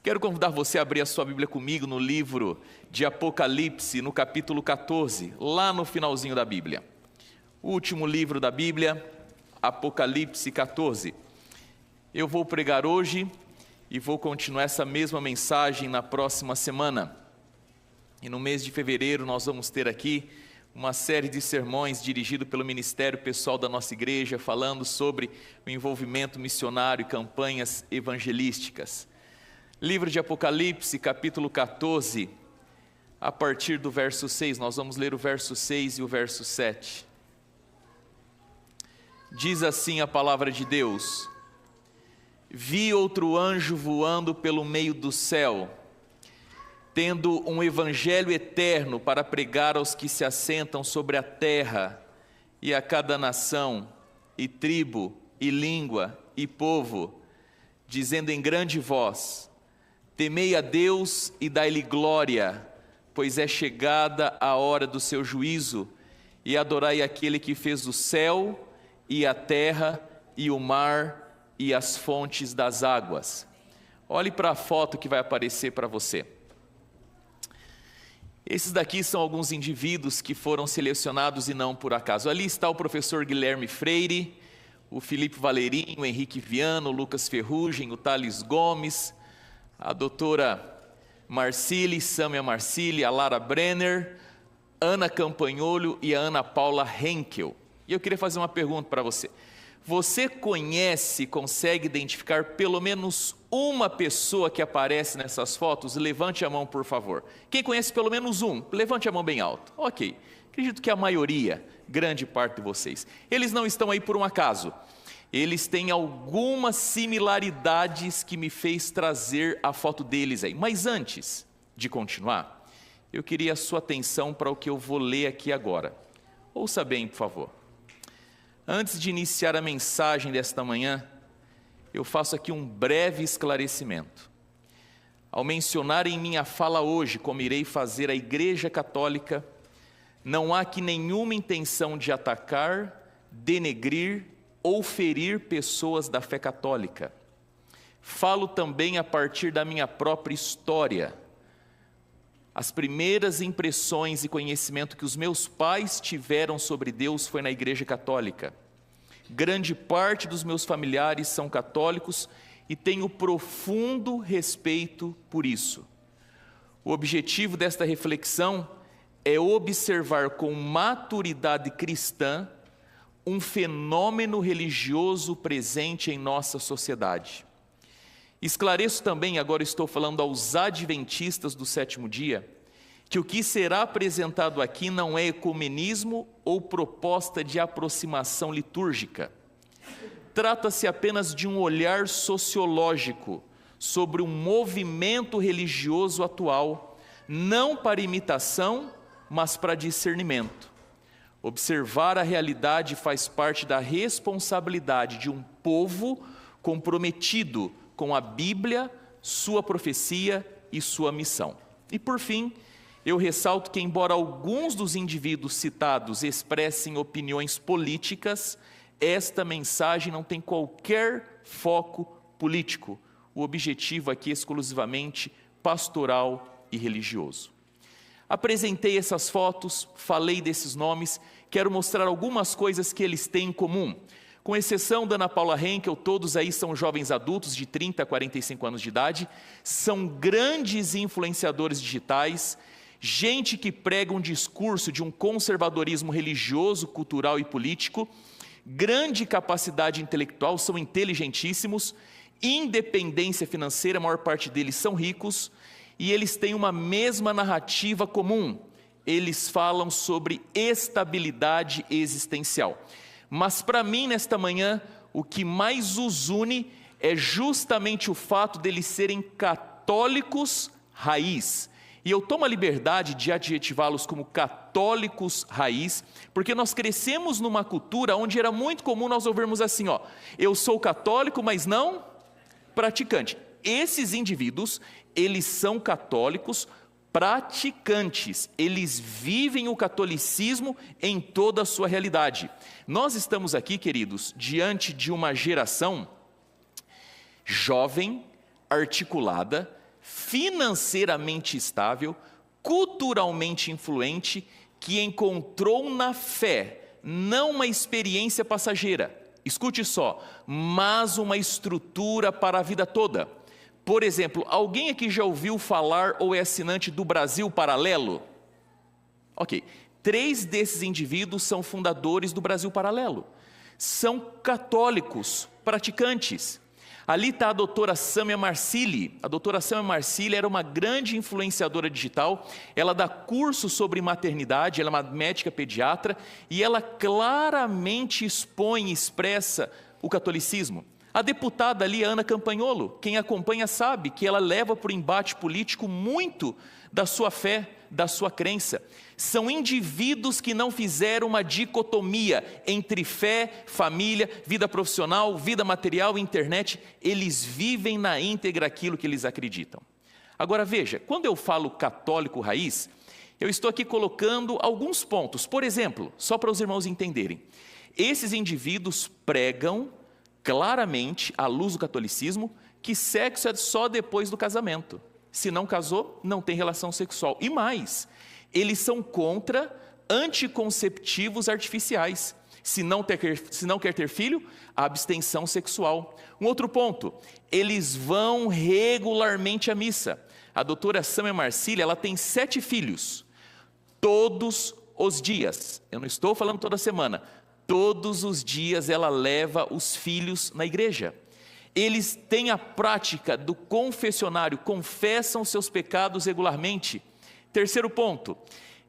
Quero convidar você a abrir a sua Bíblia comigo no livro de Apocalipse, no capítulo 14, lá no finalzinho da Bíblia. O último livro da Bíblia, Apocalipse 14. Eu vou pregar hoje e vou continuar essa mesma mensagem na próxima semana. E no mês de fevereiro nós vamos ter aqui uma série de sermões dirigido pelo Ministério Pessoal da nossa igreja, falando sobre o envolvimento missionário e campanhas evangelísticas. Livro de Apocalipse, capítulo 14, a partir do verso 6, nós vamos ler o verso 6 e o verso 7. Diz assim a palavra de Deus: Vi outro anjo voando pelo meio do céu, tendo um evangelho eterno para pregar aos que se assentam sobre a terra, e a cada nação, e tribo, e língua, e povo, dizendo em grande voz: Temei a Deus e dai-lhe glória, pois é chegada a hora do seu juízo, e adorai aquele que fez o céu, e a terra, e o mar, e as fontes das águas. Olhe para a foto que vai aparecer para você. Esses daqui são alguns indivíduos que foram selecionados e não por acaso. Ali está o professor Guilherme Freire, o Felipe Valerinho, o Henrique Viano, o Lucas Ferrugem, o Thales Gomes, a doutora Marcília, Sâmia Marcília, a Lara Brenner, Ana Campanholho e a Ana Paula Henkel. E eu queria fazer uma pergunta para você. Você conhece, consegue identificar pelo menos uma pessoa que aparece nessas fotos? Levante a mão, por favor. Quem conhece pelo menos um? Levante a mão bem alto. Ok. Acredito que a maioria, grande parte de vocês. Eles não estão aí por um acaso. Eles têm algumas similaridades que me fez trazer a foto deles aí. Mas antes de continuar, eu queria a sua atenção para o que eu vou ler aqui agora. Ouça bem, por favor. Antes de iniciar a mensagem desta manhã, eu faço aqui um breve esclarecimento. Ao mencionar em minha fala hoje como irei fazer a Igreja Católica, não há aqui nenhuma intenção de atacar, denegrir ou ferir pessoas da fé católica. Falo também a partir da minha própria história. As primeiras impressões e conhecimento que os meus pais tiveram sobre Deus foi na Igreja Católica. Grande parte dos meus familiares são católicos e tenho profundo respeito por isso. O objetivo desta reflexão é observar com maturidade cristã um fenômeno religioso presente em nossa sociedade. Esclareço também, agora estou falando aos adventistas do sétimo dia, que o que será apresentado aqui não é ecumenismo ou proposta de aproximação litúrgica. Trata-se apenas de um olhar sociológico sobre um movimento religioso atual, não para imitação, mas para discernimento. Observar a realidade faz parte da responsabilidade de um povo comprometido com a Bíblia, sua profecia e sua missão. E por fim, eu ressalto que embora alguns dos indivíduos citados expressem opiniões políticas, esta mensagem não tem qualquer foco político. O objetivo aqui é exclusivamente pastoral e religioso. Apresentei essas fotos, falei desses nomes, quero mostrar algumas coisas que eles têm em comum. Com exceção da Ana Paula Henkel, todos aí são jovens adultos de 30 a 45 anos de idade, são grandes influenciadores digitais, gente que prega um discurso de um conservadorismo religioso, cultural e político, grande capacidade intelectual, são inteligentíssimos, independência financeira, a maior parte deles são ricos, e eles têm uma mesma narrativa comum. Eles falam sobre estabilidade existencial. Mas para mim, nesta manhã, o que mais os une é justamente o fato deles serem católicos raiz. E eu tomo a liberdade de adjetivá-los como católicos raiz, porque nós crescemos numa cultura onde era muito comum nós ouvirmos assim, eu sou católico, mas não praticante. Esses indivíduos, eles são católicos praticantes, eles vivem o catolicismo em toda a sua realidade. Nós estamos aqui, queridos, diante de uma geração jovem, articulada, financeiramente estável, culturalmente influente, que encontrou na fé não uma experiência passageira, escute só, mas uma estrutura para a vida toda. Por exemplo, alguém aqui já ouviu falar ou é assinante do Brasil Paralelo? Ok, 3 desses indivíduos são fundadores do Brasil Paralelo. São católicos, praticantes. Ali está a doutora Sâmia Marsili. A doutora Sâmia Marsili era uma grande influenciadora digital. Ela dá curso sobre maternidade, ela é uma médica pediatra, e ela claramente expõe e expressa o catolicismo. A deputada ali, a Ana Campagnolo, quem acompanha sabe que ela leva para o embate político muito da sua fé, da sua crença. São indivíduos que não fizeram uma dicotomia entre fé, família, vida profissional, vida material e internet. Eles vivem na íntegra aquilo que eles acreditam. Agora veja, quando eu falo católico raiz, eu estou aqui colocando alguns pontos. Por exemplo, só para os irmãos entenderem, esses indivíduos pregam claramente, à luz do catolicismo, que sexo é só depois do casamento. Se não casou, não tem relação sexual. E mais, eles são contra anticonceptivos artificiais. Se não quer ter filho, a abstenção sexual. Um outro ponto, eles vão regularmente à missa. A doutora Sâmia Marsili, ela tem 7 filhos, todos os dias. Eu não estou falando toda semana. Todos os dias ela leva os filhos na igreja. Eles têm a prática do confessionário, confessam seus pecados regularmente. Terceiro ponto,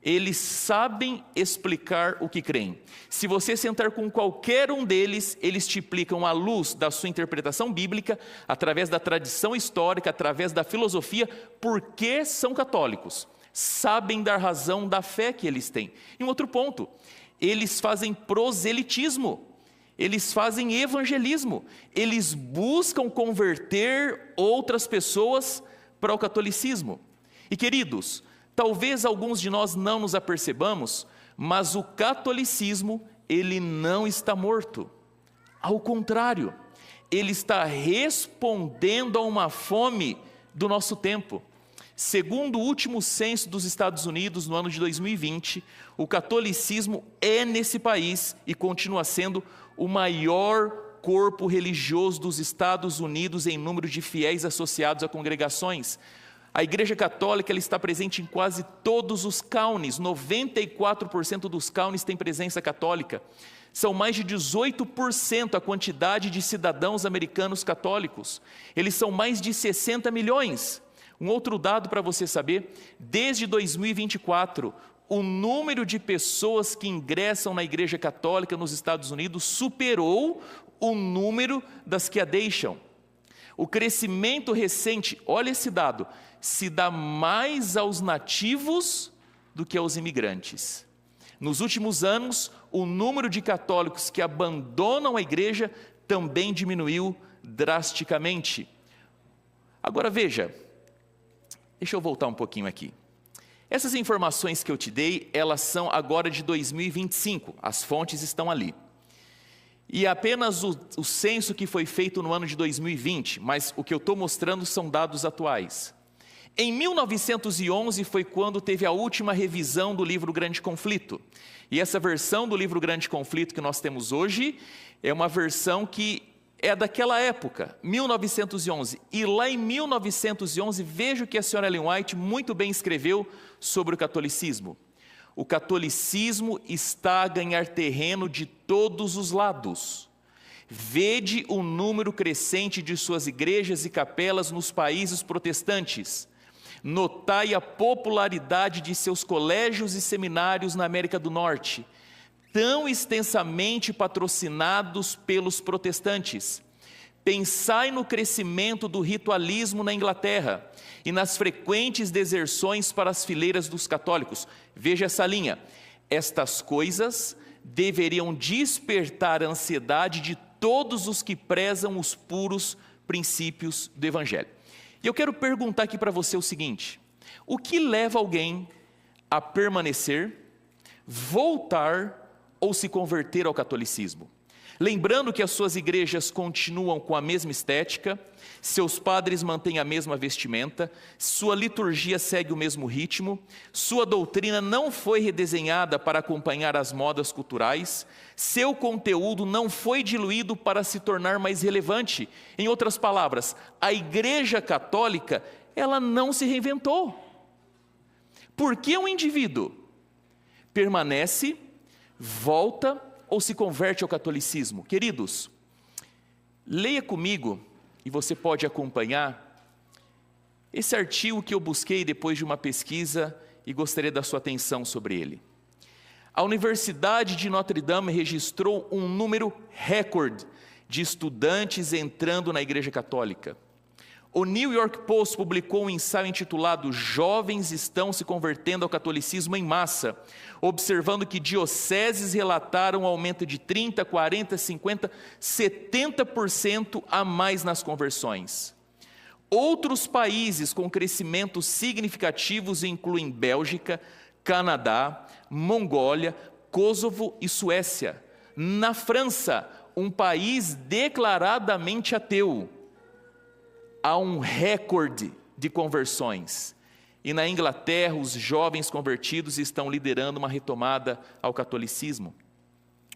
eles sabem explicar o que creem. Se você sentar com qualquer um deles, eles te explicam à luz da sua interpretação bíblica, através da tradição histórica, através da filosofia, por que são católicos. Sabem dar razão da fé que eles têm. E um outro ponto, eles fazem proselitismo. Eles fazem evangelismo, eles buscam converter outras pessoas para o catolicismo. E queridos, talvez alguns de nós não nos apercebamos, mas o catolicismo, ele não está morto. Ao contrário, ele está respondendo a uma fome do nosso tempo. Segundo o último censo dos Estados Unidos, no ano de 2020, o catolicismo é nesse país e continua sendo o maior corpo religioso dos Estados Unidos em número de fiéis associados a congregações. A Igreja Católica ela está presente em quase todos os counties, 94% dos counties têm presença católica. São mais de 18% a quantidade de cidadãos americanos católicos. Eles são mais de 60 milhões. Um outro dado para você saber, desde 2024, o número de pessoas que ingressam na Igreja Católica nos Estados Unidos superou o número das que a deixam. O crescimento recente, olha esse dado, se dá mais aos nativos do que aos imigrantes. Nos últimos anos, o número de católicos que abandonam a igreja também diminuiu drasticamente. Agora veja, deixa eu voltar um pouquinho aqui. Essas informações que eu te dei, elas são agora de 2025, as fontes estão ali. E apenas o censo que foi feito no ano de 2020, mas o que eu estou mostrando são dados atuais. Em 1911 foi quando teve a última revisão do livro Grande Conflito. E essa versão do livro Grande Conflito que nós temos hoje, é uma versão que é daquela época, 1911. E lá em 1911, veja o que a senhora Ellen White muito bem escreveu sobre o catolicismo. O catolicismo está a ganhar terreno de todos os lados. Vede o número crescente de suas igrejas e capelas nos países protestantes. Notai a popularidade de seus colégios e seminários na América do Norte, tão extensamente patrocinados pelos protestantes. Pensai no crescimento do ritualismo na Inglaterra e nas frequentes deserções para as fileiras dos católicos. Veja essa linha. Estas coisas deveriam despertar a ansiedade de todos os que prezam os puros princípios do Evangelho. E eu quero perguntar aqui para você o seguinte: o que leva alguém a permanecer, voltar ou se converter ao catolicismo? Lembrando que as suas igrejas continuam com a mesma estética, seus padres mantêm a mesma vestimenta, sua liturgia segue o mesmo ritmo, sua doutrina não foi redesenhada para acompanhar as modas culturais, seu conteúdo não foi diluído para se tornar mais relevante. Em outras palavras, a Igreja Católica, ela não se reinventou. Por que um indivíduo permanece, volta ou se converte ao catolicismo? Queridos, leia comigo, e você pode acompanhar, esse artigo que eu busquei depois de uma pesquisa e gostaria da sua atenção sobre ele. A Universidade de Notre Dame registrou um número recorde de estudantes entrando na Igreja Católica. O New York Post publicou um ensaio intitulado "Jovens estão se convertendo ao catolicismo em massa", observando que dioceses relataram um aumento de 30%, 40%, 50%, 70% a mais nas conversões. Outros países com crescimentos significativos incluem Bélgica, Canadá, Mongólia, Kosovo e Suécia. Na França, um país declaradamente ateu, há um recorde de conversões. E na Inglaterra, os jovens convertidos estão liderando uma retomada ao catolicismo.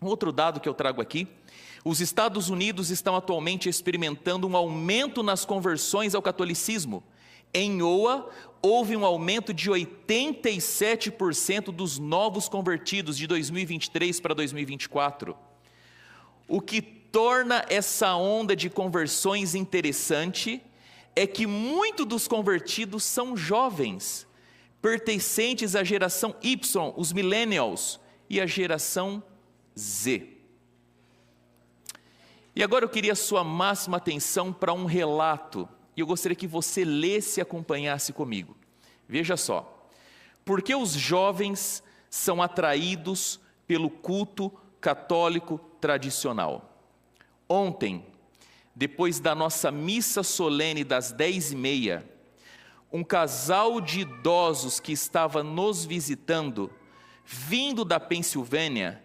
Outro dado que eu trago aqui: os Estados Unidos estão atualmente experimentando um aumento nas conversões ao catolicismo. Em Iowa, houve um aumento de 87% dos novos convertidos de 2023 para 2024. O que torna essa onda de conversões interessante é que muitos dos convertidos são jovens, pertencentes à geração Y, os millennials, e à geração Z. E agora eu queria a sua máxima atenção para um relato, e eu gostaria que você lesse e acompanhasse comigo. Veja só: por que os jovens são atraídos pelo culto católico tradicional? Ontem, depois da nossa missa solene das 10h30, um casal de idosos que estava nos visitando, vindo da Pensilvânia,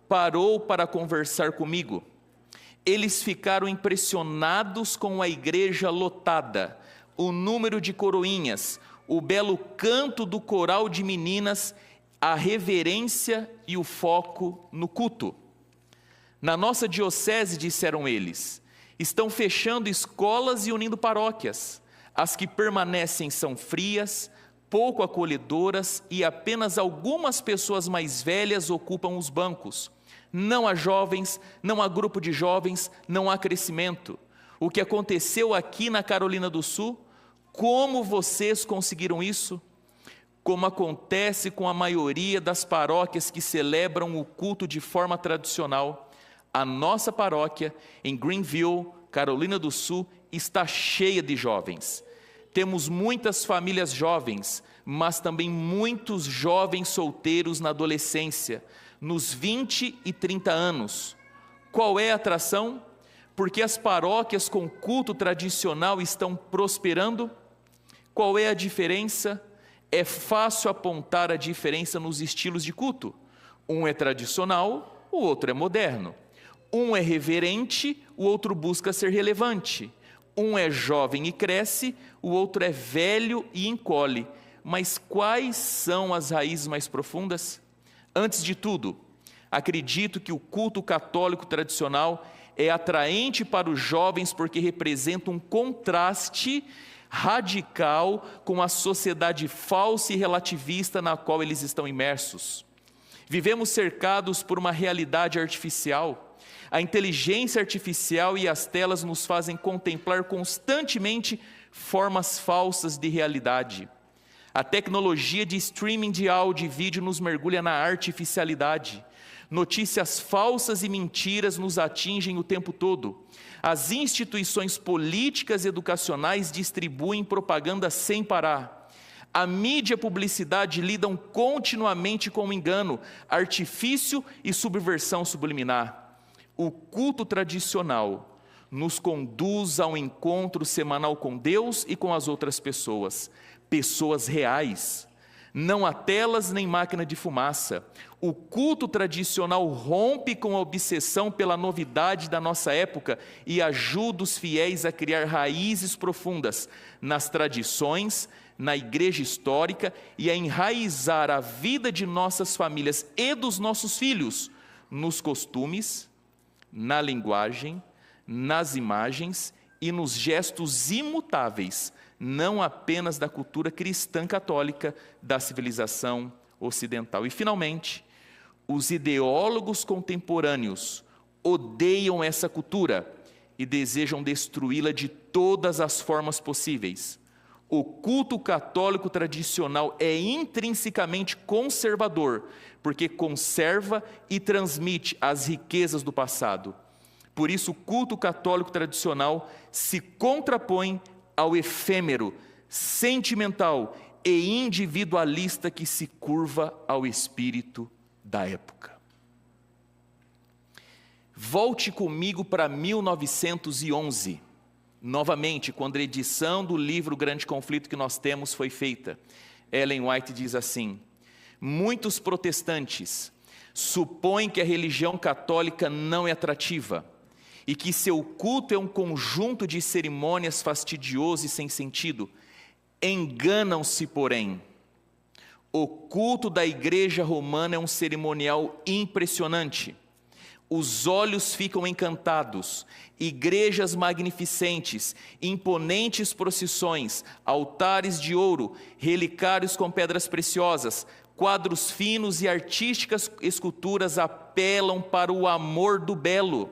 parou para conversar comigo. Eles ficaram impressionados com a igreja lotada, o número de coroinhas, o belo canto do coral de meninas, a reverência e o foco no culto. Na nossa diocese, disseram eles, estão fechando escolas e unindo paróquias. As que permanecem são frias, pouco acolhedoras e apenas algumas pessoas mais velhas ocupam os bancos. Não há jovens, não há grupo de jovens, não há crescimento. O que aconteceu aqui na Carolina do Sul, como vocês conseguiram isso? Como acontece com a maioria das paróquias que celebram o culto de forma tradicional, a nossa paróquia, em Greenville, Carolina do Sul, está cheia de jovens. Temos muitas famílias jovens, mas também muitos jovens solteiros na adolescência, nos 20 e 30 anos. Qual é a atração? Porque as paróquias com culto tradicional estão prosperando? Qual é a diferença? É fácil apontar a diferença nos estilos de culto. Um é tradicional, o outro é moderno. Um é reverente, o outro busca ser relevante. Um é jovem e cresce, o outro é velho e encolhe. Mas quais são as raízes mais profundas? Antes de tudo, acredito que o culto católico tradicional é atraente para os jovens porque representa um contraste radical com a sociedade falsa e relativista na qual eles estão imersos. Vivemos cercados por uma realidade artificial. A inteligência artificial e as telas nos fazem contemplar constantemente formas falsas de realidade. A tecnologia de streaming de áudio e vídeo nos mergulha na artificialidade. Notícias falsas e mentiras nos atingem o tempo todo. As instituições políticas e educacionais distribuem propaganda sem parar. A mídia e a publicidade lidam continuamente com o engano, artifício e subversão subliminar. O culto tradicional nos conduz a um encontro semanal com Deus e com as outras pessoas, pessoas reais. Não há telas nem máquina de fumaça. O culto tradicional rompe com a obsessão pela novidade da nossa época e ajuda os fiéis a criar raízes profundas nas tradições, na igreja histórica e a enraizar a vida de nossas famílias e dos nossos filhos nos costumes, na linguagem, nas imagens e nos gestos imutáveis, não apenas da cultura cristã católica da civilização ocidental. E, finalmente, os ideólogos contemporâneos odeiam essa cultura e desejam destruí-la de todas as formas possíveis. O culto católico tradicional é intrinsecamente conservador, porque conserva e transmite as riquezas do passado. Por isso, o culto católico tradicional se contrapõe ao efêmero, sentimental e individualista que se curva ao espírito da época. Volte comigo para 1911, novamente, quando a edição do livro Grande Conflito que nós temos foi feita. Ellen White diz assim: muitos protestantes supõem que a religião católica não é atrativa, e que seu culto é um conjunto de cerimônias fastidioso e sem sentido. Enganam-se, porém. O culto da igreja romana é um cerimonial impressionante. Os olhos ficam encantados, igrejas magnificentes, imponentes procissões, altares de ouro, relicários com pedras preciosas, quadros finos e artísticas esculturas apelam para o amor do belo.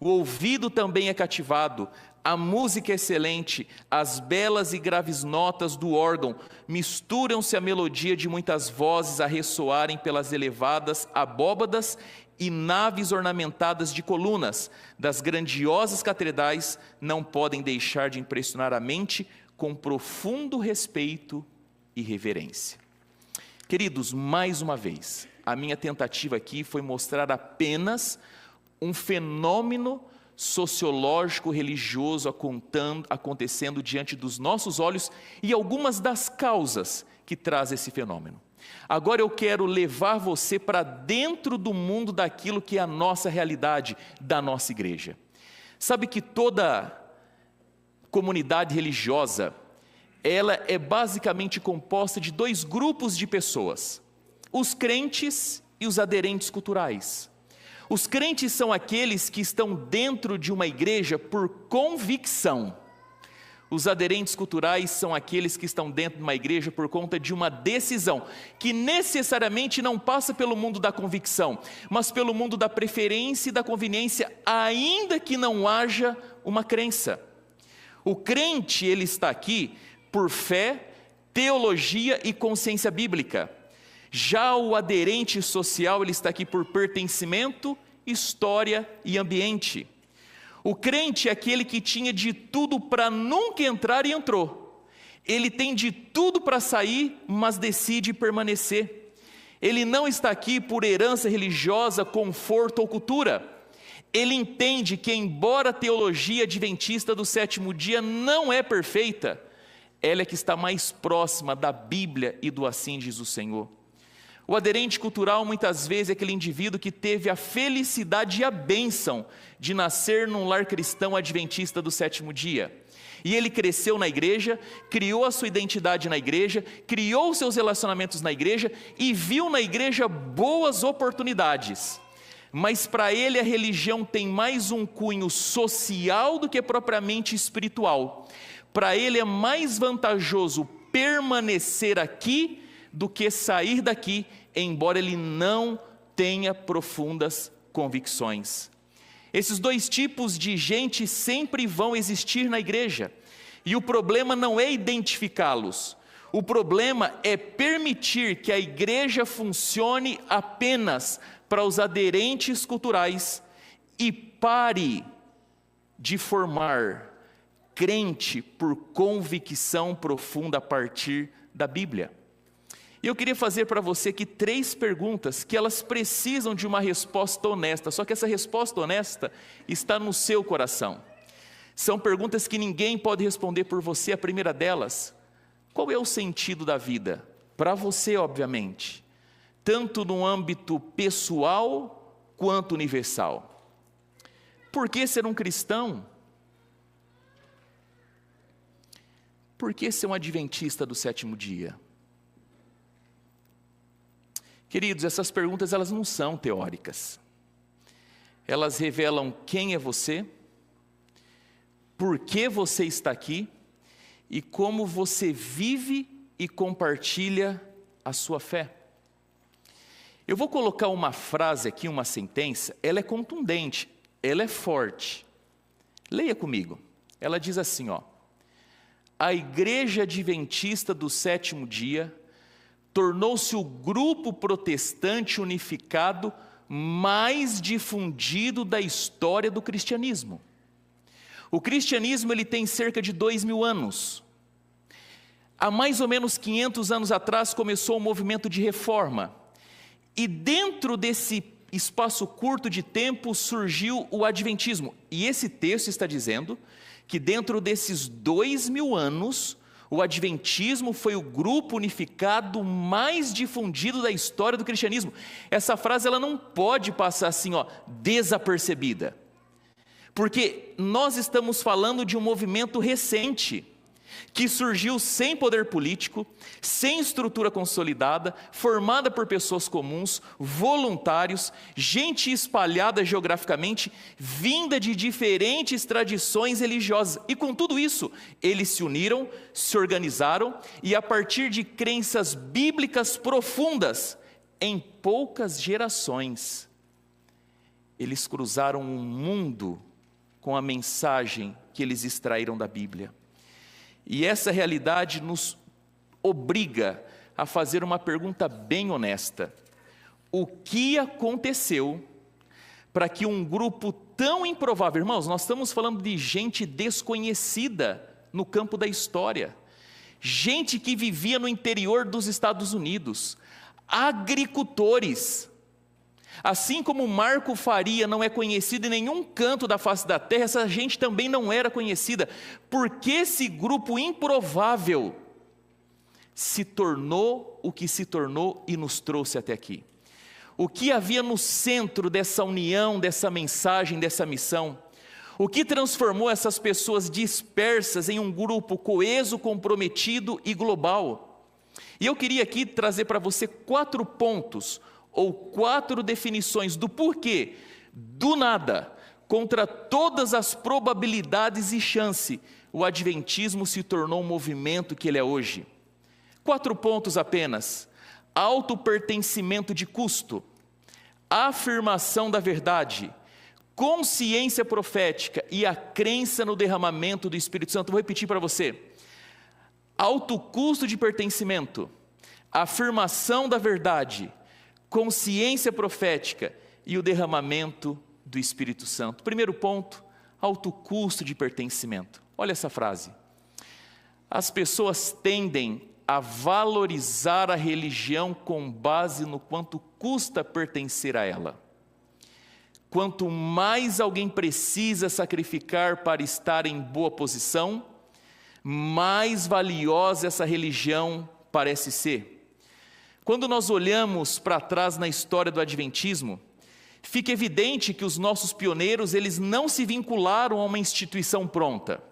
O ouvido também é cativado, a música é excelente, as belas e graves notas do órgão misturam-se à melodia de muitas vozes a ressoarem pelas elevadas abóbadas e naves ornamentadas de colunas das grandiosas catedrais não podem deixar de impressionar a mente com profundo respeito e reverência. Queridos, mais uma vez, a minha tentativa aqui foi mostrar apenas um fenômeno sociológico religioso acontecendo diante dos nossos olhos e algumas das causas que traz esse fenômeno. Agora eu quero levar você para dentro do mundo daquilo que é a nossa realidade, da nossa igreja. Sabe que toda comunidade religiosa, ela é basicamente composta de dois grupos de pessoas: os crentes e os aderentes culturais. Os crentes são aqueles que estão dentro de uma igreja por convicção. Os aderentes culturais são aqueles que estão dentro de uma igreja por conta de uma decisão, que necessariamente não passa pelo mundo da convicção, mas pelo mundo da preferência e da conveniência, ainda que não haja uma crença. O crente, ele está aqui por fé, teologia e consciência bíblica. Já o aderente social, ele está aqui por pertencimento, história e ambiente. O crente é aquele que tinha de tudo para nunca entrar e entrou. Ele tem de tudo para sair, mas decide permanecer. Ele não está aqui por herança religiosa, conforto ou cultura. Ele entende que, embora a teologia adventista do sétimo dia não é perfeita, ela é que está mais próxima da Bíblia e do assim diz o Senhor. O aderente cultural muitas vezes é aquele indivíduo que teve a felicidade e a bênção de nascer num lar cristão adventista do sétimo dia. E ele cresceu na igreja, criou a sua identidade na igreja, criou seus relacionamentos na igreja e viu na igreja boas oportunidades. Mas para ele a religião tem mais um cunho social do que propriamente espiritual. Para ele é mais vantajoso permanecer aqui do que sair daqui, embora ele não tenha profundas convicções. Esses dois tipos de gente sempre vão existir na igreja, e o problema não é identificá-los, o problema é permitir que a igreja funcione apenas para os aderentes culturais e pare de formar crente por convicção profunda a partir da Bíblia. E eu queria fazer para você aqui 3 perguntas que elas precisam de uma resposta honesta, só que essa resposta honesta está no seu coração. São perguntas que ninguém pode responder por você. A primeira delas: qual é o sentido da vida? para você, obviamente, tanto no âmbito pessoal quanto universal. Por que ser um cristão? Por que ser um adventista do sétimo dia? Queridos, essas perguntas elas não são teóricas. Elas revelam quem é você, por que você está aqui e como você vive e compartilha a sua fé. Eu vou colocar uma frase aqui, uma sentença, ela é contundente, ela é forte. Leia comigo. Ela diz assim, ó: a Igreja Adventista do Sétimo Dia tornou-se o grupo protestante unificado mais difundido da história do cristianismo. O cristianismo ele tem cerca de 2.000 anos. Há mais ou menos 500 anos atrás começou o movimento de reforma. E dentro desse espaço curto de tempo surgiu o adventismo. E esse texto está dizendo que dentro desses 2.000 anos, o adventismo foi o grupo unificado mais difundido da história do cristianismo. Essa frase ela não pode passar assim, ó, desapercebida. Porque nós estamos falando de um movimento recente, que surgiu sem poder político, sem estrutura consolidada, formada por pessoas comuns, voluntários, gente espalhada geograficamente, vinda de diferentes tradições religiosas. E com tudo isso, eles se uniram, se organizaram e a partir de crenças bíblicas profundas, em poucas gerações, eles cruzaram o mundo com a mensagem que eles extraíram da Bíblia. E essa realidade nos obriga a fazer uma pergunta bem honesta: o que aconteceu para que um grupo tão improvável, irmãos, nós estamos falando de gente desconhecida no campo da história, gente que vivia no interior dos Estados Unidos, agricultores, assim como Marco Faria não é conhecido em nenhum canto da face da terra, essa gente também não era conhecida, porque esse grupo improvável se tornou o que se tornou e nos trouxe até aqui. O que havia no centro dessa união, dessa mensagem, dessa missão? O que transformou essas pessoas dispersas em um grupo coeso, comprometido e global? E eu queria aqui trazer para você 4 pontos, ou 4 definições do porquê, do nada, contra todas as probabilidades e chance, o adventismo se tornou o movimento que ele é hoje. 4 pontos apenas: autopertencimento de custo, afirmação da verdade, consciência profética e a crença no derramamento do Espírito Santo. Vou repetir para você: alto custo de pertencimento, afirmação da verdade, consciência profética e o derramamento do Espírito Santo. Primeiro ponto, alto custo de pertencimento. Olha essa frase: as pessoas tendem a valorizar a religião com base no quanto custa pertencer a ela. Quanto mais alguém precisa sacrificar para estar em boa posição, mais valiosa essa religião parece ser. Quando nós olhamos para trás na história do adventismo, fica evidente que os nossos pioneiros, eles não se vincularam a uma instituição pronta.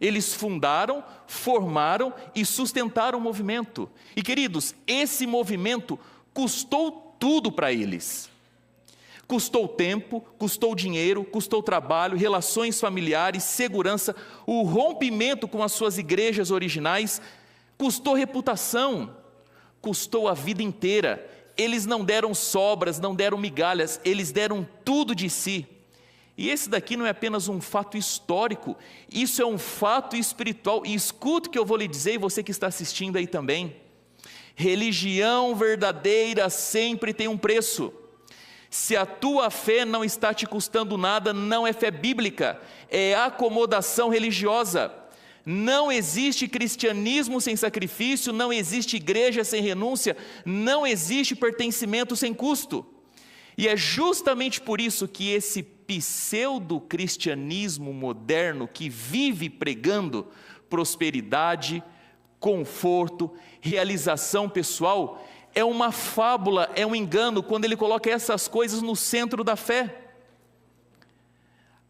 Eles fundaram, formaram e sustentaram o movimento. E queridos, esse movimento custou tudo para eles. Custou tempo, custou dinheiro, custou trabalho, relações familiares, segurança, o rompimento com as suas igrejas originais, custou reputação, custou a vida inteira. Eles não deram sobras, não deram migalhas, eles deram tudo de si. E esse daqui não é apenas um fato histórico, isso é um fato espiritual. E escuta o que eu vou lhe dizer, e você que está assistindo aí também: religião verdadeira sempre tem um preço. Se a tua fé não está te custando nada, não é fé bíblica, é acomodação religiosa. Não existe cristianismo sem sacrifício, não existe igreja sem renúncia, não existe pertencimento sem custo. E é justamente por isso que esse pseudo-cristianismo moderno, que vive pregando prosperidade, conforto, realização pessoal, é uma fábula, é um engano quando ele coloca essas coisas no centro da fé.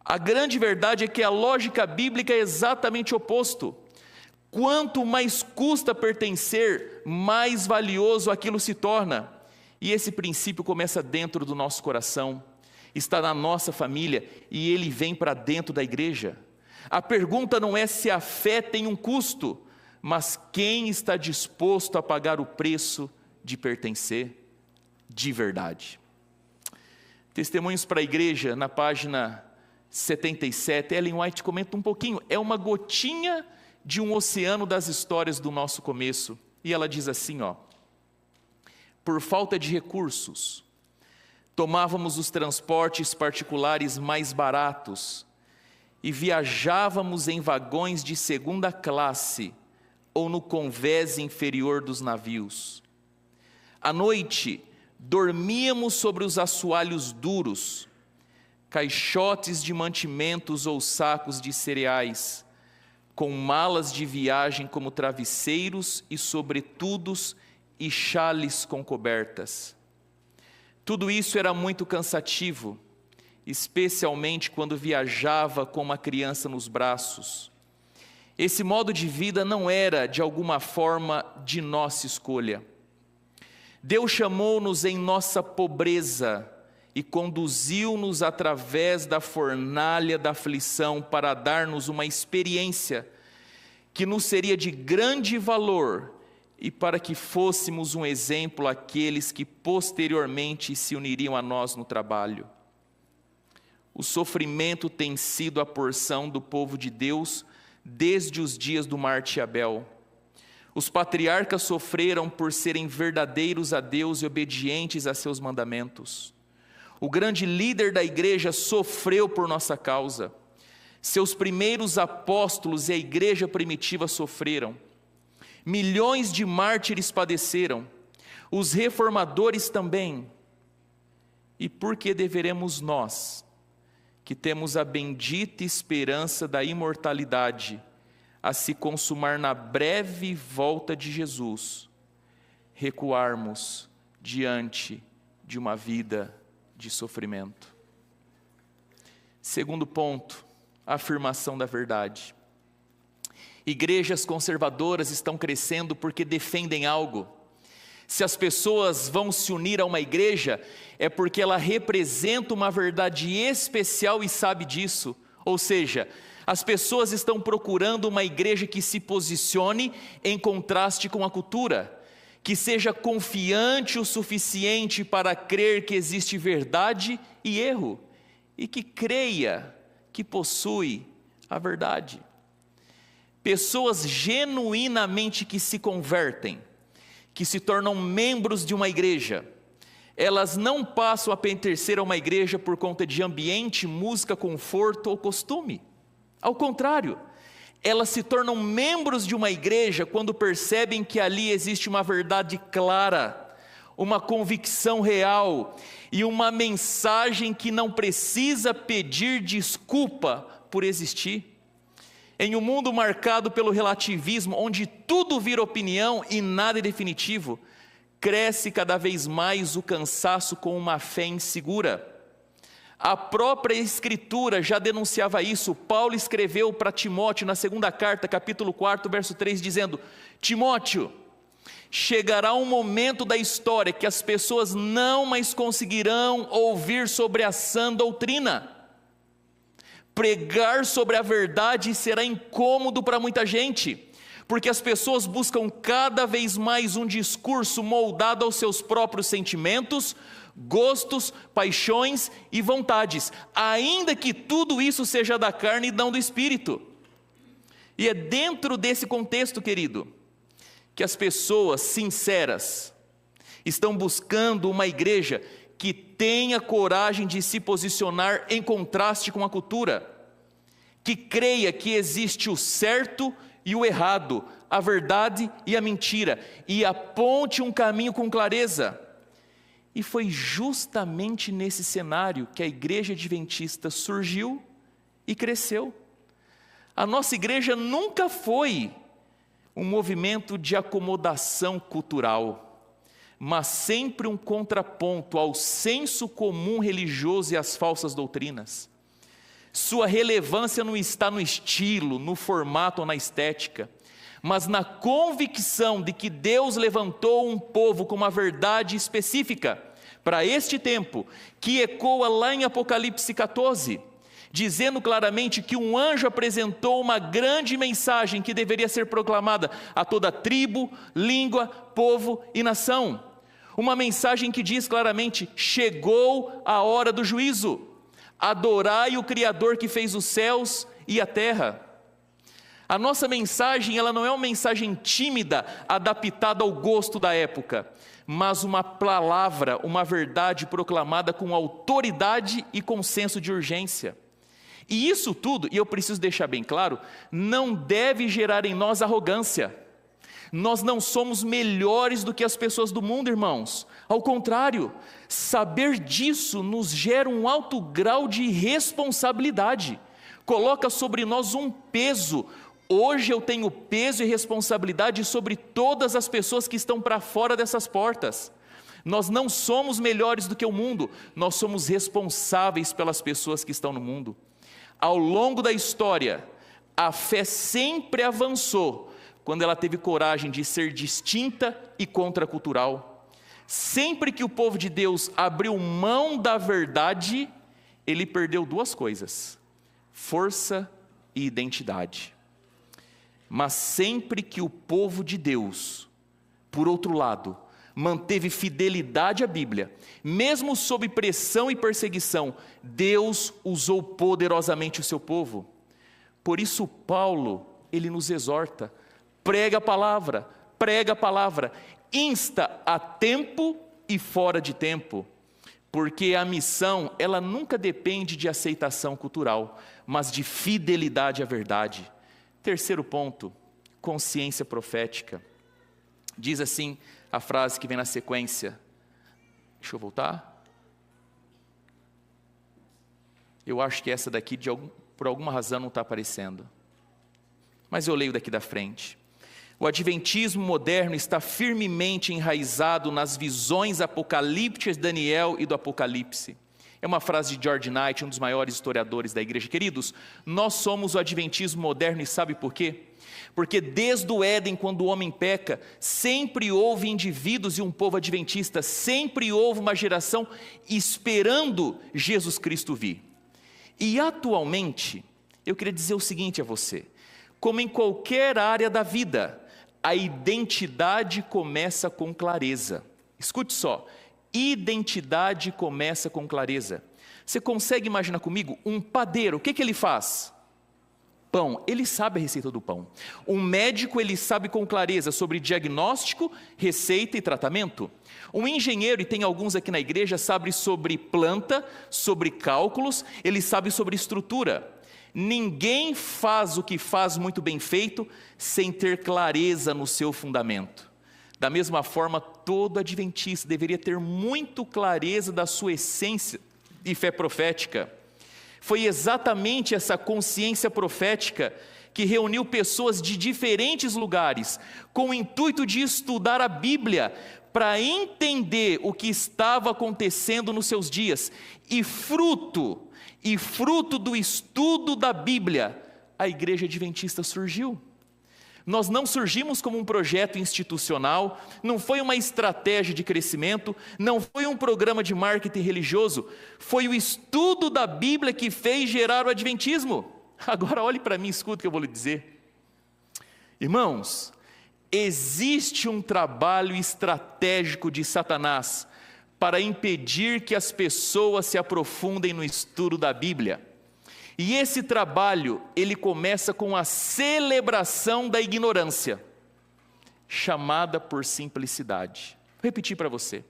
A grande verdade é que a lógica bíblica é exatamente o oposto. Quanto mais custa pertencer, mais valioso aquilo se torna. E esse princípio começa dentro do nosso coração, está na nossa família e ele vem para dentro da igreja. A pergunta não é se a fé tem um custo, mas quem está disposto a pagar o preço de pertencer de verdade. Testemunhos para a igreja, na página 77, Ellen White comenta um pouquinho, é uma gotinha de um oceano das histórias do nosso começo. E ela diz assim, por falta de recursos, tomávamos os transportes particulares mais baratos e viajávamos em vagões de segunda classe ou no convés inferior dos navios. À noite, dormíamos sobre os assoalhos duros, caixotes de mantimentos ou sacos de cereais, com malas de viagem como travesseiros e sobretudos e xales com cobertas. Tudo isso era muito cansativo, especialmente quando viajava com uma criança nos braços. Esse modo de vida não era, de alguma forma, de nossa escolha. Deus chamou-nos em nossa pobreza e conduziu-nos através da fornalha da aflição para dar-nos uma experiência que nos seria de grande valor e para que fôssemos um exemplo àqueles que posteriormente se uniriam a nós no trabalho. O sofrimento tem sido a porção do povo de Deus desde os dias do Marte e Abel. Os patriarcas sofreram por serem verdadeiros a Deus e obedientes a seus mandamentos. O grande líder da igreja sofreu por nossa causa. Seus primeiros apóstolos e a igreja primitiva sofreram. Milhões de mártires padeceram. Os reformadores também. E por que deveremos nós, que temos a bendita esperança da imortalidade, a se consumar na breve volta de Jesus, recuarmos diante de uma vida de sofrimento? Segundo ponto, a afirmação da verdade. Igrejas conservadoras estão crescendo porque defendem algo. Se as pessoas vão se unir a uma igreja, é porque ela representa uma verdade especial e sabe disso. Ou seja, as pessoas estão procurando uma igreja que se posicione em contraste com a cultura, que seja confiante o suficiente para crer que existe verdade e erro, e que creia que possui a verdade. Pessoas genuinamente que se convertem, que se tornam membros de uma igreja, elas não passam a pertencer a uma igreja por conta de ambiente, música, conforto ou costume. Ao contrário, elas se tornam membros de uma igreja quando percebem que ali existe uma verdade clara, uma convicção real e uma mensagem que não precisa pedir desculpa por existir. Em um mundo marcado pelo relativismo, onde tudo vira opinião e nada é definitivo, cresce cada vez mais o cansaço com uma fé insegura. A própria Escritura já denunciava isso. Paulo escreveu para Timóteo na segunda carta, capítulo 4, verso 3, dizendo: Timóteo, chegará um momento da história que as pessoas não mais conseguirão ouvir sobre a sã doutrina. Pregar sobre a verdade será incômodo para muita gente, porque as pessoas buscam cada vez mais um discurso moldado aos seus próprios sentimentos, gostos, paixões e vontades, ainda que tudo isso seja da carne e não do espírito. E é dentro desse contexto, querido, que as pessoas sinceras estão buscando uma igreja que tenha coragem de se posicionar em contraste com a cultura, que creia que existe o certo e o errado, a verdade e a mentira, e aponte um caminho com clareza. E foi justamente nesse cenário que a igreja adventista surgiu e cresceu. A nossa igreja nunca foi um movimento de acomodação cultural, mas sempre um contraponto ao senso comum religioso e às falsas doutrinas. Sua relevância não está no estilo, no formato ou na estética, mas na convicção de que Deus levantou um povo com uma verdade específica para este tempo, que ecoa lá em Apocalipse 14, dizendo claramente que um anjo apresentou uma grande mensagem que deveria ser proclamada a toda tribo, língua, povo e nação. Uma mensagem que diz claramente: chegou a hora do juízo, adorai o Criador que fez os céus e a terra. A nossa mensagem, ela não é uma mensagem tímida, adaptada ao gosto da época, mas uma palavra, uma verdade proclamada com autoridade e com senso de urgência. E isso tudo, e eu preciso deixar bem claro, não deve gerar em nós arrogância. Nós não somos melhores do que as pessoas do mundo, irmãos. Ao contrário, saber disso nos gera um alto grau de responsabilidade. Coloca sobre nós um peso. Hoje eu tenho peso e responsabilidade sobre todas as pessoas que estão para fora dessas portas. Nós não somos melhores do que o mundo, nós somos responsáveis pelas pessoas que estão no mundo. Ao longo da história, a fé sempre avançou quando ela teve coragem de ser distinta e contracultural. Sempre que o povo de Deus abriu mão da verdade, ele perdeu duas coisas: força e identidade. Mas sempre que o povo de Deus, por outro lado, manteve fidelidade à Bíblia, mesmo sob pressão e perseguição, Deus usou poderosamente o seu povo. Por isso Paulo, ele nos exorta: prega a palavra, insta a tempo e fora de tempo, porque a missão, ela nunca depende de aceitação cultural, mas de fidelidade à verdade. Terceiro ponto, consciência profética. Diz assim a frase que vem na sequência. Deixa eu voltar. Eu acho que essa daqui, por alguma razão, não está aparecendo. Mas eu leio daqui da frente. O adventismo moderno está firmemente enraizado nas visões apocalípticas de Daniel e do Apocalipse. É uma frase de George Knight, um dos maiores historiadores da igreja. Queridos, nós somos o adventismo moderno, e sabe por quê? Porque desde o Éden, quando o homem peca, sempre houve indivíduos e um povo adventista, sempre houve uma geração esperando Jesus Cristo vir. E atualmente, eu queria dizer o seguinte a você: como em qualquer área da vida, a identidade começa com clareza. Escute só, identidade começa com clareza. Você consegue imaginar comigo um padeiro? O que ele faz? Pão, ele sabe a receita do pão. Um médico, ele sabe com clareza sobre diagnóstico, receita e tratamento. Um engenheiro, e tem alguns aqui na igreja, sabe sobre planta, sobre cálculos, ele sabe sobre estrutura. Ninguém faz o que faz muito bem feito sem ter clareza no seu fundamento. Da mesma forma, todo adventista deveria ter muito clareza da sua essência e fé profética. Foi exatamente essa consciência profética que reuniu pessoas de diferentes lugares, com o intuito de estudar a Bíblia, para entender o que estava acontecendo nos seus dias. E fruto do estudo da Bíblia, a igreja adventista surgiu. Nós não surgimos como um projeto institucional, não foi uma estratégia de crescimento, não foi um programa de marketing religioso, foi o estudo da Bíblia que fez gerar o adventismo. Agora olhe para mim, escuta o que eu vou lhe dizer. Irmãos, existe um trabalho estratégico de Satanás para impedir que as pessoas se aprofundem no estudo da Bíblia. E esse trabalho, ele começa com a celebração da ignorância, chamada por simplicidade. Vou repetir para você.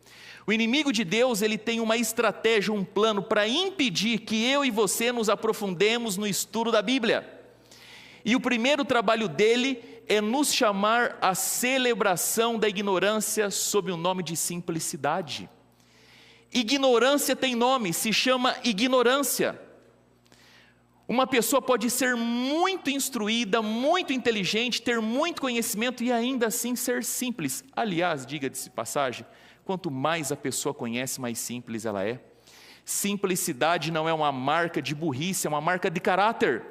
O inimigo de Deus, ele tem uma estratégia, um plano para impedir que eu e você nos aprofundemos no estudo da Bíblia. E o primeiro trabalho dele é nos chamar à celebração da ignorância sob o nome de simplicidade. Ignorância tem nome, se chama ignorância. Uma pessoa pode ser muito instruída, muito inteligente, ter muito conhecimento e ainda assim ser simples. Aliás, diga-se de passagem, quanto mais a pessoa conhece, mais simples ela é. Simplicidade não é uma marca de burrice, é uma marca de caráter.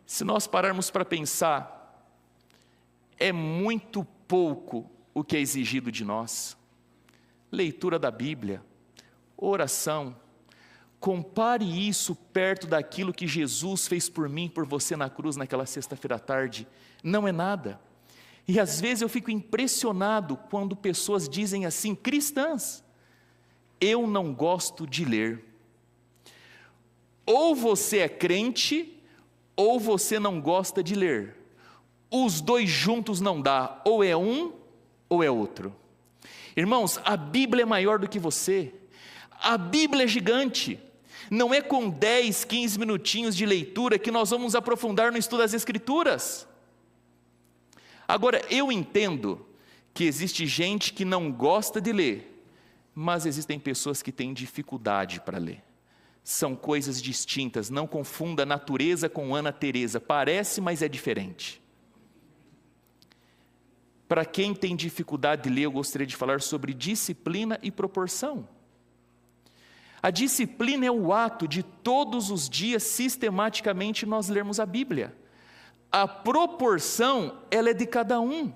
Se nós pararmos para pensar, é muito pouco o que é exigido de nós. Leitura da Bíblia, oração. Compare isso perto daquilo que Jesus fez por mim, por você na cruz naquela sexta-feira à tarde. Não é nada. E às vezes eu fico impressionado quando pessoas dizem assim, cristãs, eu não gosto de ler. Ou você é crente, ou você não gosta de ler. Os dois juntos não dá, ou é um, ou é outro. Irmãos, a Bíblia é maior do que você. A Bíblia é gigante. Não é com 10, 15 minutinhos de leitura que nós vamos aprofundar no estudo das Escrituras. Agora, eu entendo que existe gente que não gosta de ler, mas existem pessoas que têm dificuldade para ler. São coisas distintas, não confunda natureza com Ana Teresa. Parece, mas é diferente. Para quem tem dificuldade de ler, eu gostaria de falar sobre disciplina e proporção. A disciplina é o ato de todos os dias, sistematicamente, nós lermos a Bíblia. A proporção, ela é de cada um.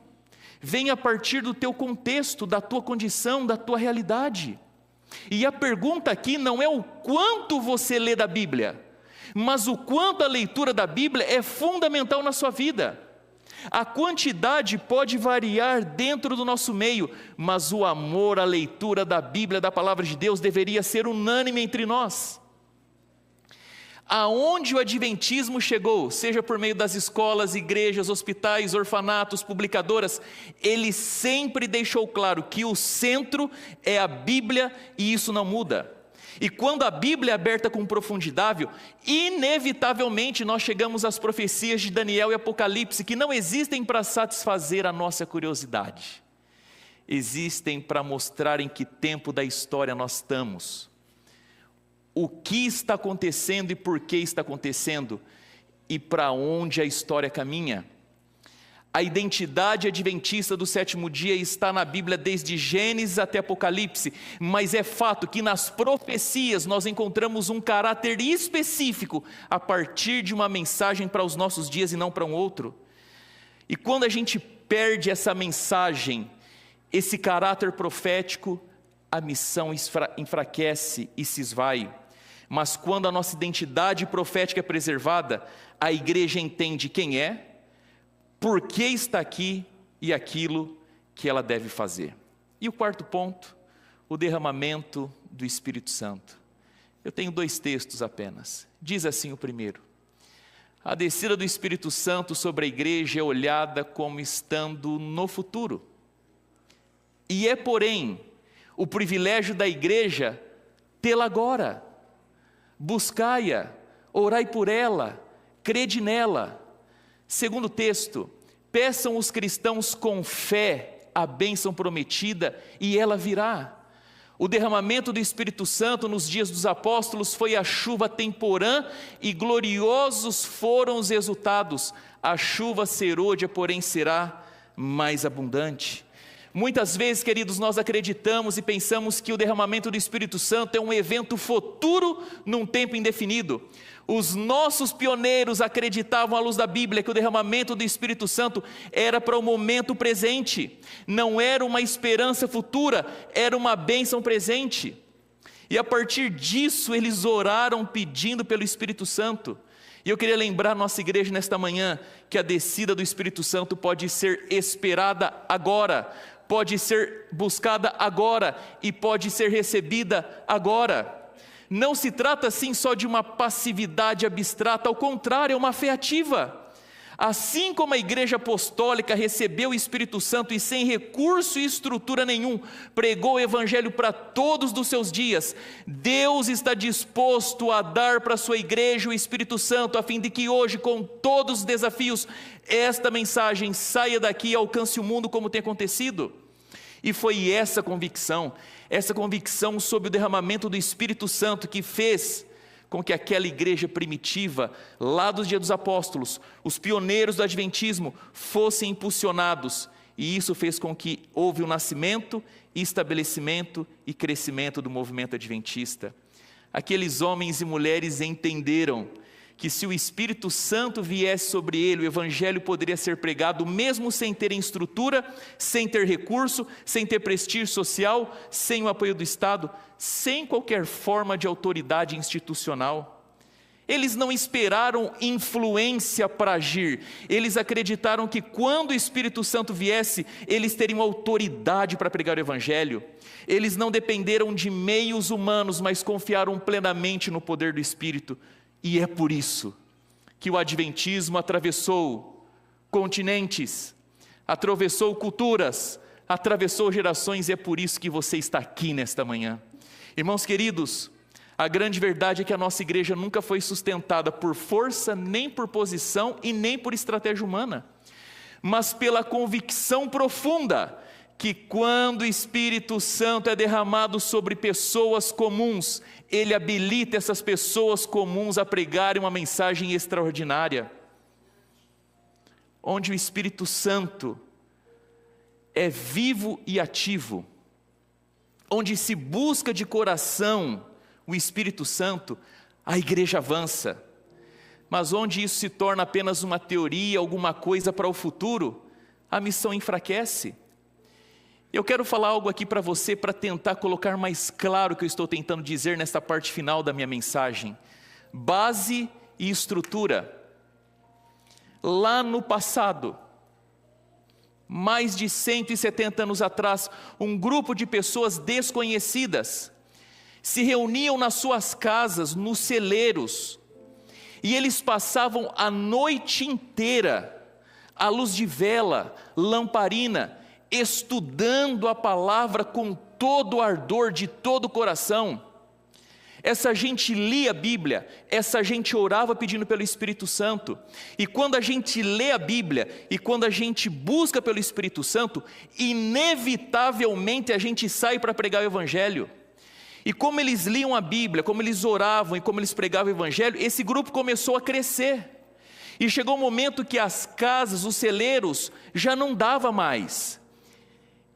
Vem a partir do teu contexto, da tua condição, da tua realidade. E a pergunta aqui não é o quanto você lê da Bíblia, mas o quanto a leitura da Bíblia é fundamental na sua vida. A quantidade pode variar dentro do nosso meio, mas o amor à leitura da Bíblia, da Palavra de Deus, deveria ser unânime entre nós. Aonde o adventismo chegou, seja por meio das escolas, igrejas, hospitais, orfanatos, publicadoras, ele sempre deixou claro que o centro é a Bíblia e isso não muda. E quando a Bíblia é aberta com profundidade, inevitavelmente nós chegamos às profecias de Daniel e Apocalipse, que não existem para satisfazer a nossa curiosidade. Existem para mostrar em que tempo da história nós estamos. O que está acontecendo e por que está acontecendo, e para onde a história caminha. A identidade adventista do sétimo dia está na Bíblia desde Gênesis até Apocalipse, mas é fato que nas profecias nós encontramos um caráter específico a partir de uma mensagem para os nossos dias e não para um outro. E quando a gente perde essa mensagem, esse caráter profético, a missão enfraquece e se esvai. Mas quando a nossa identidade profética é preservada, a igreja entende quem é, por que está aqui e aquilo que ela deve fazer. E o quarto ponto, o derramamento do Espírito Santo. Eu tenho 2 textos apenas. Diz assim o primeiro: a descida do Espírito Santo sobre a igreja é olhada como estando no futuro. E é, porém, o privilégio da igreja tê-la agora. Buscai-a, orai por ela, crede nela. Segundo texto, peçam os cristãos com fé a bênção prometida e ela virá. O derramamento do Espírito Santo nos dias dos apóstolos foi a chuva temporã e gloriosos foram os resultados. A chuva serôdia, porém, será mais abundante. Muitas vezes, queridos, nós acreditamos e pensamos que o derramamento do Espírito Santo é um evento futuro num tempo indefinido. Os nossos pioneiros acreditavam à luz da Bíblia que o derramamento do Espírito Santo era para o momento presente. Não era uma esperança futura, era uma bênção presente. E a partir disso eles oraram pedindo pelo Espírito Santo. E eu queria lembrar a nossa igreja nesta manhã que a descida do Espírito Santo pode ser esperada agora, pode ser buscada agora e pode ser recebida agora. Não se trata assim só de uma passividade abstrata, ao contrário, é uma fé ativa. Assim como a igreja apostólica recebeu o Espírito Santo e sem recurso e estrutura nenhum, pregou o evangelho para todos dos seus dias, Deus está disposto a dar para a sua igreja o Espírito Santo, a fim de que hoje, com todos os desafios, esta mensagem saia daqui e alcance o mundo como tem acontecido. E foi essa convicção sobre o derramamento do Espírito Santo que fez com que aquela igreja primitiva, lá dos dias dos apóstolos, os pioneiros do adventismo, fossem impulsionados. E isso fez com que houve o nascimento, estabelecimento e crescimento do movimento adventista. Aqueles homens e mulheres entenderam que se o Espírito Santo viesse sobre ele, o evangelho poderia ser pregado mesmo sem ter estrutura, sem ter recurso, sem ter prestígio social, sem o apoio do Estado, sem qualquer forma de autoridade institucional. Eles não esperaram influência para agir, eles acreditaram que quando o Espírito Santo viesse, eles teriam autoridade para pregar o evangelho. Eles não dependeram de meios humanos, mas confiaram plenamente no poder do Espírito. E é por isso que o adventismo atravessou continentes, atravessou culturas, atravessou gerações, e é por isso que você está aqui nesta manhã. Irmãos queridos, a grande verdade é que a nossa igreja nunca foi sustentada por força, nem por posição e nem por estratégia humana, mas pela convicção profunda que quando o Espírito Santo é derramado sobre pessoas comuns, ele habilita essas pessoas comuns a pregarem uma mensagem extraordinária. Onde o Espírito Santo é vivo e ativo, onde se busca de coração o Espírito Santo, a igreja avança. Mas onde isso se torna apenas uma teoria, alguma coisa para o futuro, a missão enfraquece. Eu quero falar algo aqui para você, para tentar colocar mais claro o que eu estou tentando dizer nesta parte final da minha mensagem. Base e estrutura. Lá no passado, mais de 170 anos atrás, um grupo de pessoas desconhecidas se reuniam nas suas casas, nos celeiros, e eles passavam a noite inteira, à luz de vela, lamparina, estudando a palavra com todo o ardor de todo o coração. Essa gente lia a Bíblia, essa gente orava pedindo pelo Espírito Santo. E quando a gente lê a Bíblia e quando a gente busca pelo Espírito Santo, inevitavelmente a gente sai para pregar o Evangelho. E como eles liam a Bíblia, como eles oravam e como eles pregavam o Evangelho, esse grupo começou a crescer. E chegou um momento que as casas, os celeiros, já não dava mais.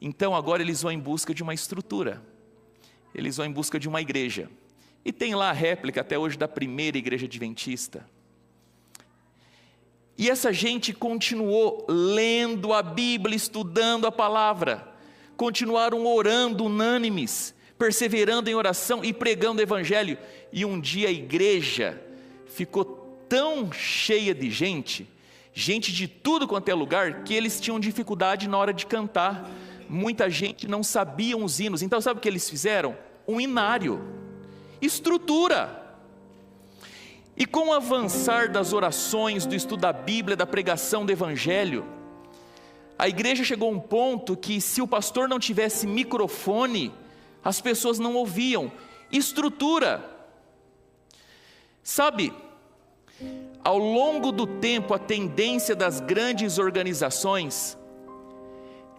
Então agora eles vão em busca de uma estrutura, eles vão em busca de uma igreja. E tem lá a réplica até hoje da primeira igreja adventista. E essa gente continuou lendo a Bíblia, estudando a palavra, continuaram orando unânimes, perseverando em oração e pregando o evangelho. E um dia a igreja ficou tão cheia de gente de tudo quanto é lugar, que eles tinham dificuldade na hora de cantar. Muita gente não sabia os hinos, então sabe o que eles fizeram? Um inário, estrutura. E com o avançar das orações, do estudo da Bíblia, da pregação do Evangelho, a igreja chegou a um ponto que se o pastor não tivesse microfone, as pessoas não ouviam. Estrutura. Sabe, ao longo do tempo, a tendência das grandes organizações,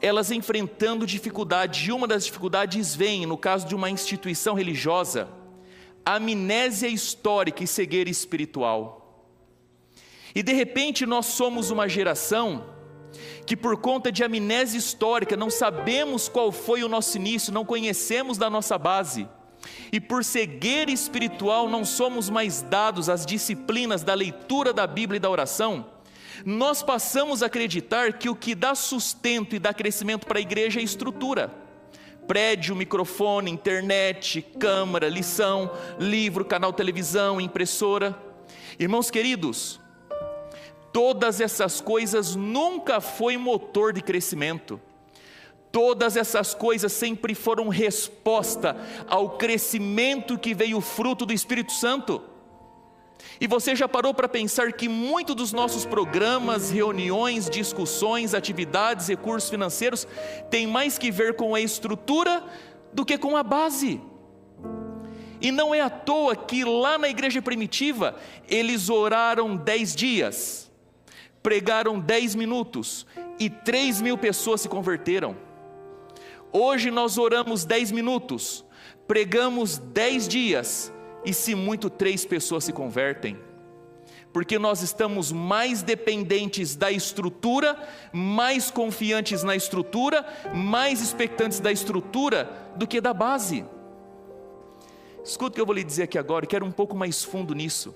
elas enfrentando dificuldade, e uma das dificuldades vem, no caso de uma instituição religiosa, amnésia histórica e cegueira espiritual. E de repente nós somos uma geração que por conta de amnésia histórica não sabemos qual foi o nosso início, não conhecemos da nossa base, e por cegueira espiritual não somos mais dados às disciplinas da leitura da Bíblia e da oração. Nós passamos a acreditar que o que dá sustento e dá crescimento para a igreja é estrutura. Prédio, microfone, internet, câmara, lição, livro, canal televisão, impressora. Irmãos queridos, todas essas coisas nunca foi motor de crescimento. Todas essas coisas sempre foram resposta ao crescimento que veio fruto do Espírito Santo. E você já parou para pensar que muito dos nossos programas, reuniões, discussões, atividades, recursos financeiros tem mais que ver com a estrutura do que com a base? E não é à toa que lá na igreja primitiva eles oraram 10 dias, pregaram 10 minutos e 3.000 pessoas se converteram. Hoje nós oramos 10 minutos, pregamos 10 dias E se muito, 3 pessoas se convertem. Porque nós estamos mais dependentes da estrutura, mais confiantes na estrutura, mais expectantes da estrutura do que da base. Escuta o que eu vou lhe dizer aqui agora, eu quero um pouco mais fundo nisso.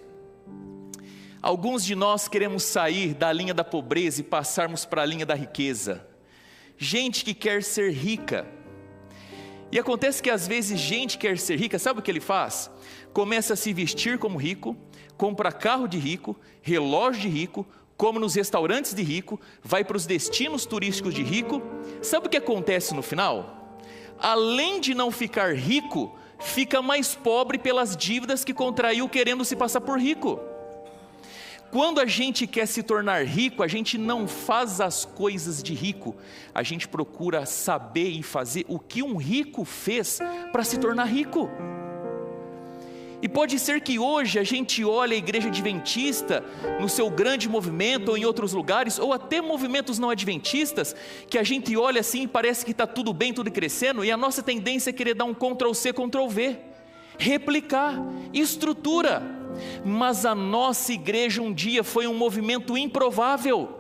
Alguns de nós queremos sair da linha da pobreza e passarmos para a linha da riqueza. Gente que quer ser rica. E acontece que às vezes gente quer ser rica, sabe o que ele faz? Começa a se vestir como rico, compra carro de rico, relógio de rico, come nos restaurantes de rico, vai para os destinos turísticos de rico. Sabe o que acontece no final? Além de não ficar rico, fica mais pobre pelas dívidas que contraiu querendo se passar por rico. Quando a gente quer se tornar rico, a gente não faz as coisas de rico, a gente procura saber e fazer o que um rico fez para se tornar rico. E pode ser que hoje a gente olhe a igreja adventista no seu grande movimento ou em outros lugares, ou até movimentos não adventistas, que a gente olha assim e parece que está tudo bem, tudo crescendo, e a nossa tendência é querer dar um Ctrl+C, Ctrl+V, replicar, estrutura. Mas a nossa igreja um dia foi um movimento improvável,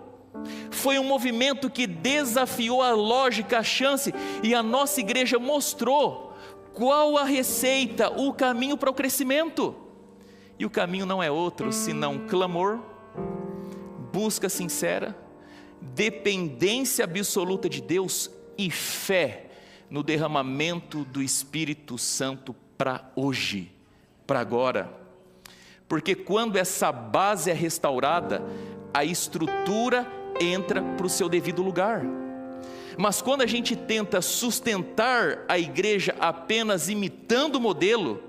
foi um movimento que desafiou a lógica, a chance, e a nossa igreja mostrou qual a receita, o caminho para o crescimento. E o caminho não é outro senão clamor, busca sincera, dependência absoluta de Deus e fé no derramamento do Espírito Santo para hoje, para agora. Porque quando essa base é restaurada, a estrutura entra para o seu devido lugar. Mas quando a gente tenta sustentar a igreja apenas imitando o modelo,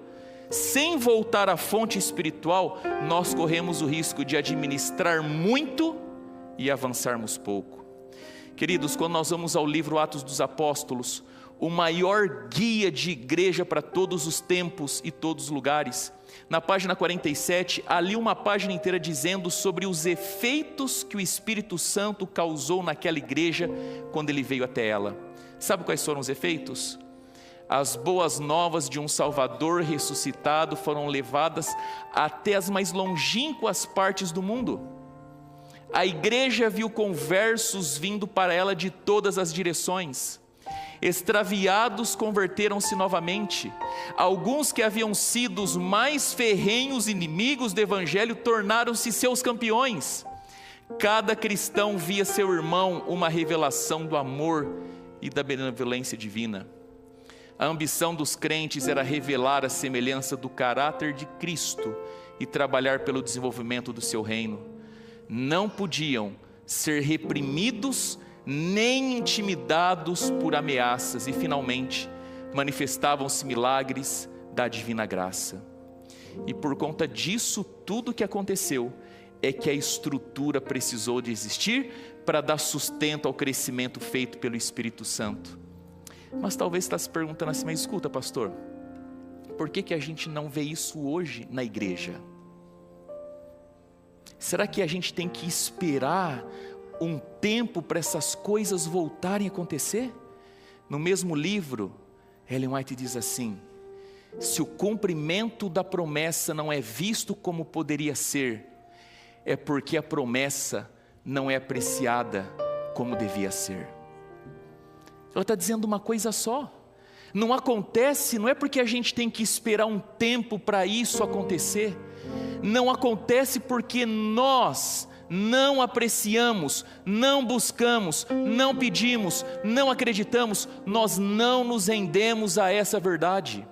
sem voltar à fonte espiritual, nós corremos o risco de administrar muito e avançarmos pouco. Queridos, quando nós vamos ao livro Atos dos Apóstolos, o maior guia de igreja para todos os tempos e todos os lugares, na página 47, ali uma página inteira dizendo sobre os efeitos que o Espírito Santo causou naquela igreja quando ele veio até ela. Sabe quais foram os efeitos? As boas novas de um Salvador ressuscitado foram levadas até as mais longínquas partes do mundo. A igreja viu conversos vindo para ela de todas as direções. Extraviados converteram-se novamente. Alguns que haviam sido os mais ferrenhos inimigos do evangelho tornaram-se seus campeões. Cada cristão via seu irmão uma revelação do amor e da benevolência divina. A ambição dos crentes era revelar a semelhança do caráter de Cristo e trabalhar pelo desenvolvimento do seu reino. Não podiam ser reprimidos nem intimidados por ameaças, e finalmente manifestavam-se milagres da divina graça. E por conta disso, tudo que aconteceu é que a estrutura precisou de existir para dar sustento ao crescimento feito pelo Espírito Santo. Mas talvez você está se perguntando assim, mas escuta, pastor, por que a gente não vê isso hoje na igreja? Será que a gente tem que esperar um tempo para essas coisas voltarem a acontecer? No mesmo livro, Ellen White diz assim: se o cumprimento da promessa não é visto como poderia ser, é porque a promessa não é apreciada como devia ser. Ela está dizendo uma coisa só. Não acontece, não é porque a gente tem que esperar um tempo para isso acontecer. Não acontece porque nós não apreciamos, não buscamos, não pedimos, não acreditamos, nós não nos rendemos a essa verdade.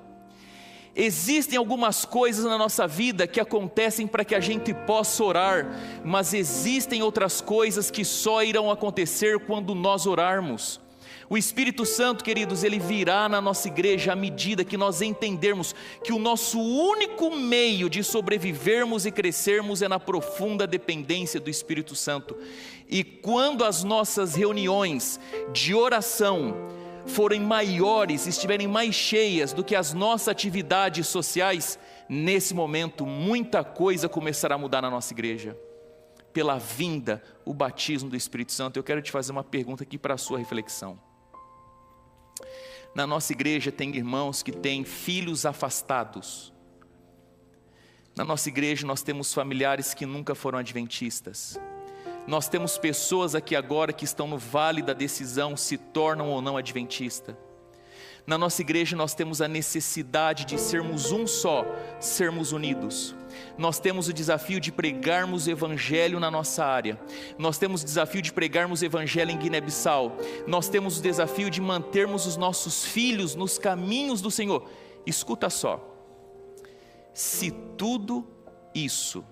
Existem algumas coisas na nossa vida que acontecem para que a gente possa orar, mas existem outras coisas que só irão acontecer quando nós orarmos. O Espírito Santo, queridos, ele virá na nossa igreja à medida que nós entendermos que o nosso único meio de sobrevivermos e crescermos é na profunda dependência do Espírito Santo. E quando as nossas reuniões de oração forem maiores, estiverem mais cheias do que as nossas atividades sociais, nesse momento muita coisa começará a mudar na nossa igreja. Pela vinda, o batismo do Espírito Santo, eu quero te fazer uma pergunta aqui para a sua reflexão. Na nossa igreja tem irmãos que têm filhos afastados. Na nossa igreja nós temos familiares que nunca foram adventistas. Nós temos pessoas aqui agora que estão no vale da decisão, se tornam ou não adventista. Na nossa igreja nós temos a necessidade de sermos um só, sermos unidos. Nós temos o desafio de pregarmos o evangelho na nossa área. Nós temos o desafio de pregarmos o evangelho em Guiné-Bissau. Nós temos o desafio de mantermos os nossos filhos nos caminhos do Senhor. Escuta só, se tudo isso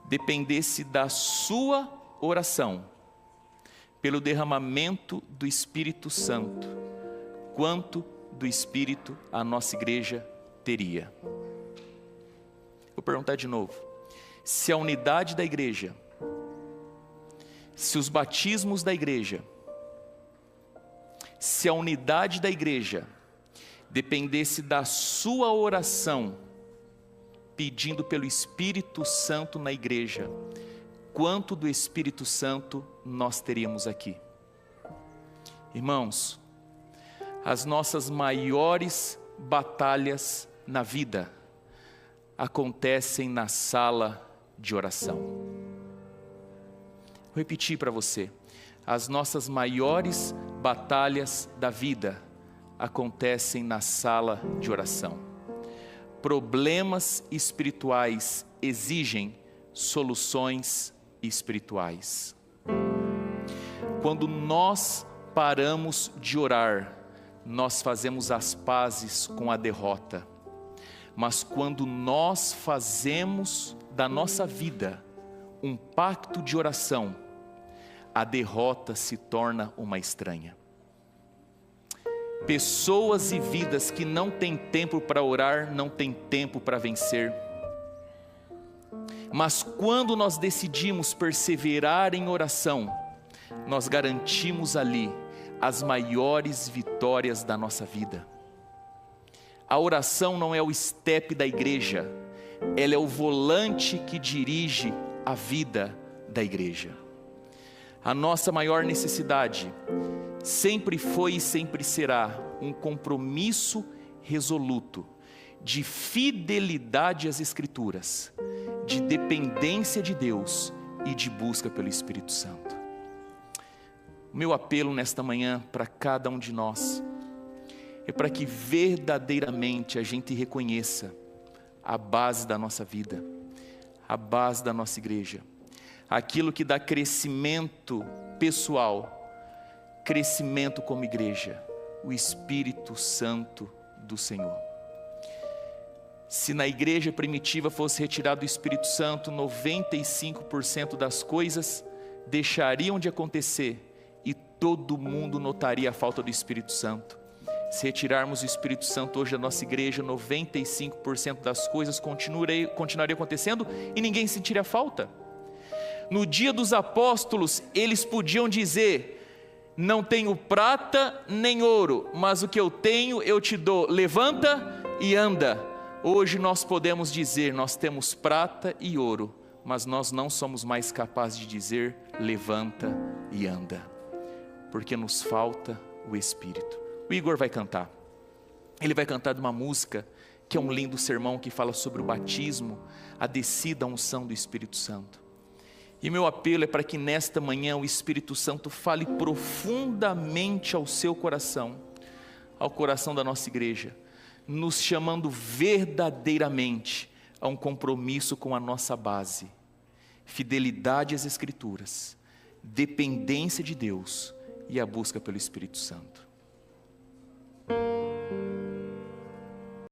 dependesse da sua oração, pelo derramamento do Espírito Santo, quanto do Espírito a nossa igreja teria? Vou perguntar de novo. Se a unidade da igreja, se os batismos da igreja, se a unidade da igreja dependesse da sua oração, pedindo pelo Espírito Santo na igreja, quanto do Espírito Santo nós teríamos aqui? Irmãos, as nossas maiores batalhas na vida acontecem na sala de oração. Vou repetir para você. As nossas maiores batalhas da vida acontecem na sala de oração. Problemas espirituais exigem soluções espirituais. Quando nós paramos de orar, nós fazemos as pazes com a derrota. Mas quando nós fazemos da nossa vida um pacto de oração, a derrota se torna uma estranha. Pessoas e vidas que não têm tempo para orar, não têm tempo para vencer. Mas quando nós decidimos perseverar em oração, nós garantimos ali as maiores vitórias da nossa vida. A oração não é o estepe da igreja, ela é o volante que dirige a vida da igreja. A nossa maior necessidade sempre foi e sempre será um compromisso resoluto de fidelidade às Escrituras, de dependência de Deus e de busca pelo Espírito Santo. O meu apelo nesta manhã para cada um de nós é para que verdadeiramente a gente reconheça a base da nossa vida, a base da nossa igreja, aquilo que dá crescimento pessoal, crescimento como igreja, o Espírito Santo do Senhor. Se na igreja primitiva fosse retirado o Espírito Santo, 95% das coisas deixariam de acontecer e todo mundo notaria a falta do Espírito Santo. Se retirarmos o Espírito Santo hoje da nossa igreja, 95% das coisas continuaria acontecendo e ninguém sentiria falta. No dia dos apóstolos, eles podiam dizer: não tenho prata nem ouro, mas o que eu tenho eu te dou, levanta e anda. Hoje nós podemos dizer: nós temos prata e ouro, mas nós não somos mais capazes de dizer: levanta e anda, porque nos falta o Espírito. O Igor vai cantar, ele vai cantar de uma música que é um lindo sermão que fala sobre o batismo, a descida, a unção do Espírito Santo. E meu apelo é para que nesta manhã o Espírito Santo fale profundamente ao seu coração, ao coração da nossa igreja, nos chamando verdadeiramente a um compromisso com a nossa base, fidelidade às Escrituras, dependência de Deus e a busca pelo Espírito Santo.